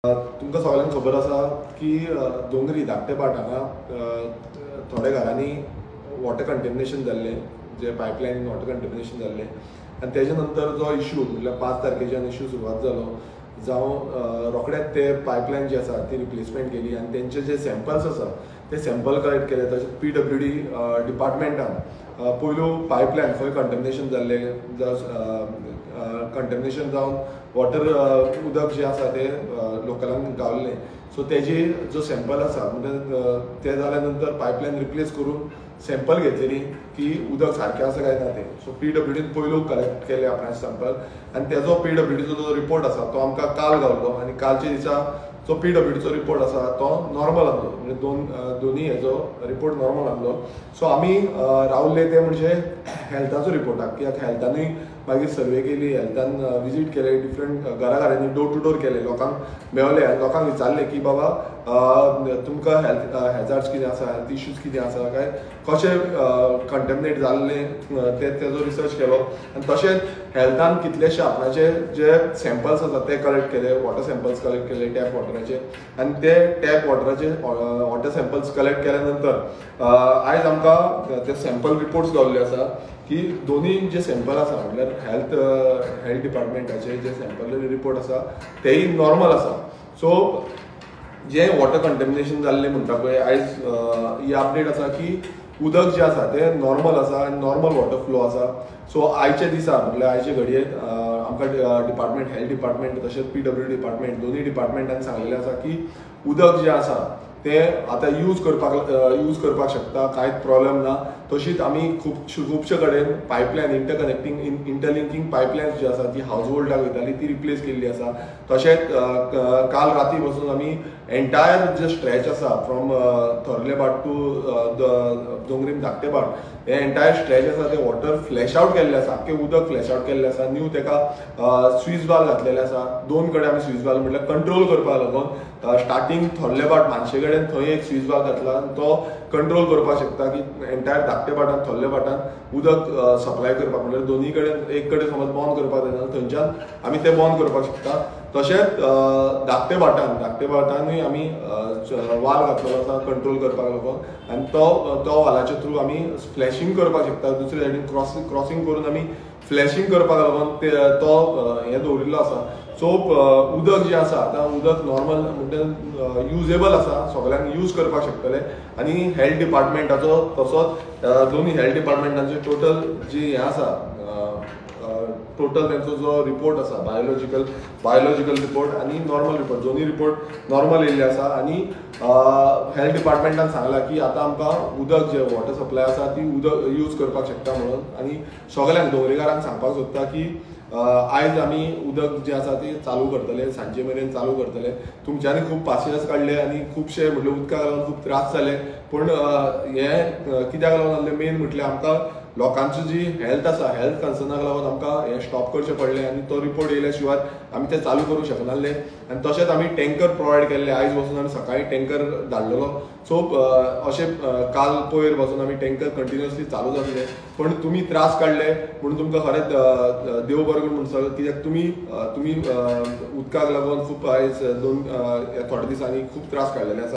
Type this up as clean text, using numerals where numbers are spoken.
तुमकां सगळ्यांक खबर आसा की दोंगरी धाकटे पाट हांगा थोड्या घरांनी वॉटर कंटेमिनेशन जाल्लें, जे पायपलायन वॉटर कंटेमिनेशन जाल्लें आनी तेजे नंतर जो इश्यू म्हणल्यार 5 तारखेच्यान इश्यू सुरवात जालो जावं रोखडेंच ते पायपलायन जी आसा ती रिप्लेसमेंट केली आनी तेंचे जे सॅम्पल्स आसा ते सॅम्पल कलेक्ट केले. तशेंच PWD डिपार्टमेंटान पयलू पायपलायन खंय कंटेमिनेशन जाल्लें कंटेमिनेशन जावन वॉटर उदक जे आसा ते लोकलांक गावल्लें. सो तेजी जो सॅम्पल आसा म्हणजे ते जाल्या नंतर पायपलायन रिप्लेस करून सॅम्पल घेतलेली की उदक सारकें आसा काय ना तें. सो PWDन पयलू कलेक्ट केले आपणाचे सॅम्पल आनी तेजो PWDचो जो रिपोर्ट आसा तो आमकां काल गावलो आनी कालच्या दिसा जो PWDचो रिपोर्ट आसा तो नॉर्मल आहलो, म्हणजे दोनी हेजो रिपोर्ट नॉर्मल आहलो. सो आमी रावल्ले ते म्हणजे हेल्थाचो रिपोर्टाक, कित्याक हेल्थानूय मागीर सर्वे केली, हेल्थान विजीट केले, डिफरंट घराघरांनी डोर टू डोर केले, लोकांक मेळले आनी लोकांक विचारलें की बाबा तुमकां हेल्थ हॅजार्ड्स कितें आसा, हेल्थ इश्यूज कितें आसा काय, कशें कंटेमिनेट जाल्लें तेजो रिसर्च केलो. आनी तशेंच हेल्थान कितलेशे आपणाचे जे सॅम्पल्स आसा ते कलेक्ट केले, वॉटर सॅम्पल्स कलेक्ट केले टॅप वॉटराचे आनी ते टॅप वॉटराचे वॉटर सॅम्पल्स कलेक्ट केल्या नंतर आयज आमकां ते सॅम्पल रिपोर्ट्स गावल्ले आसा की दोनी जे सॅम्पल आसा म्हटल्यार हेल्थ डिपार्टमेंटाचे जे सॅम्पल रिपोर्ट आसा तेय नॉर्मल आसा. सो जे वॉटर कंटेमिनेशन जाल्लें म्हणटा पळय आयज ही अपडेट आसा की उदक जे आसा ते नॉर्मल आसा आनी नॉर्मल वॉटर फ्लो आसा. सो आयच्या दिसा म्हटल्यार आयचे घडयेक आमकां डिपार्टमेंट हेल्थ डिपार्टमेंट तशेंच PWD डिपार्टमेंट दोनी डिपार्टमेंटान सांगलेलें आसा की उदक जें आसा तें आतां यूज करपाक शकता, कांयच प्रॉब्लेम ना. तशीच आमी खुबशे कडेन पायपलायन इंटरलिंकींग पायपलायन जी आसा ती हावज होल्डाक वयताली ती रिप्लेस केल्ली आसा. तशेंच काल राती पासून आमी एंटायर जे स्ट्रेच आसा फ्रॉम थोर्लेबाट टू दोंगरीम धाकटे बाट हे एंटायर स्ट्रेच आसा ते वॉटर फ्लॅश आवट केल्ले आसा, आख्खें उदक फ्लॅश आवट केल्लें आसा. न्यू तेका स्वीज वाल घातलेले आसा, 2 कडेन आमी स्वीज वाल म्हटल्यार कंट्रोल करपाक लागून स्टार्टींग थोर्लेबाट मानशे कडेन थंय एक स्वीज वाल घातला, तो कंट्रोल करपाक शकता की एंटायर धाकटे बाटान थोर्ले बाटान उदक सप्लाय करपाक, म्हटल्यार दोनी कडेन एक कडेन समज बंद करपाक जायना थंयच्यान आमी ते बंद करपाक शकता. तशेंच धाकटे बाटानूय आमी वाल घातलेलो आसा कंट्रोल करपाक लागून आनी तो वालाच्या थ्रू आमी फ्लॅशिंग करपाक शकता. दुसरे सायडीन क्रॉसींग करून आमी फ्लॅशिंग करपाक लागून तो हें दवरिल्लो आसा. सो उदक जें आसा आतां उदक नॉर्मल म्हणजे युजेबल आसा, सगळ्यांक यूज करपाक शकतले. आनी हेल्थ डिपार्टमेंटाचो तसोच दोनी हेल्थ डिपार्टमेंटांचे टोटल जी हें आसा टोटल तेंचो जो रिपोर्ट आसा बायोलॉजिकल रिपोर्ट आनी नॉर्मल रिपोर्ट दोनी रिपोर्ट नॉर्मल येयल्ले आसा. आनी हेल्थ डिपार्टमेंटान सांगलां की आतां आमकां उदक जे वॉटर सप्लाय आसा ती उदक यूज करपाक शकता म्हणून. आनी सगळ्यांक दोंगरेकारांक सांगपाक सोदता की आयज आमी उदक जें आसा ती चालू करतले, सांजे मेरेन चालू करतले. तुमच्यांनी खूब पासियन्स काडले आनी खुबशे म्हटल्यार उदकाक लागून खूब त्रास जाले, पूण हें कित्याक लागून जालें मेन म्हटल्यार आमकां लोकांची जी हेल्थ आसा हेल्थ कन्सर्नाक लागून आमकां हें स्टॉप करचें पडलें आनी तो रिपोर्ट येयल्या शिवाय आमी तें चालू करूंक शकनासले. आनी तशेंच आमी टँकर प्रोवायड केल्ले, आयज वचून आमी सकाळीं टँकर धाडलेलो. सो अशें काल पयर वचून आमी टँकर कंटिन्युअसली चालू जातले. पूण तुमी त्रास काडले म्हणून तुमकां खरेंच देव बरें करूं म्हणून सांगता, कित्याक तुमी उदकाक लागून खूब आयज थोड्या दिसांनी खूब त्रास काडलेले आसा.